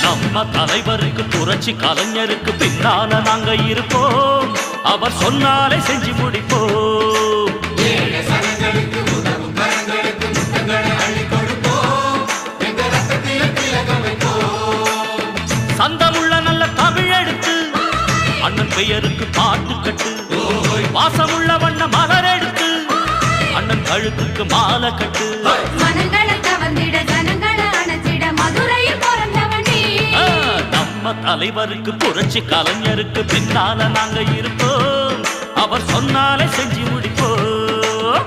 நம்ம தலைவருக்கு புரட்சி கலைஞருக்கு பின்னால நாங்க இருப்போம். அவர் சொன்னாலே செஞ்சு முடிப்போம். சந்தமுள்ள நல்ல தமிழ் எடுத்து அண்ணன் பெயருக்கு பாட்டு கட்டு. வாசமுள்ள வண்ண மலர் எடுத்து அண்ணன் கழுத்துக்கு மாலை கட்டு. நம்ம தலைவருக்கு புரட்சி கலைஞருக்கு பின்னால நாங்க இருப்போம். அவர் சொன்னாலே செஞ்சு முடிப்போம்.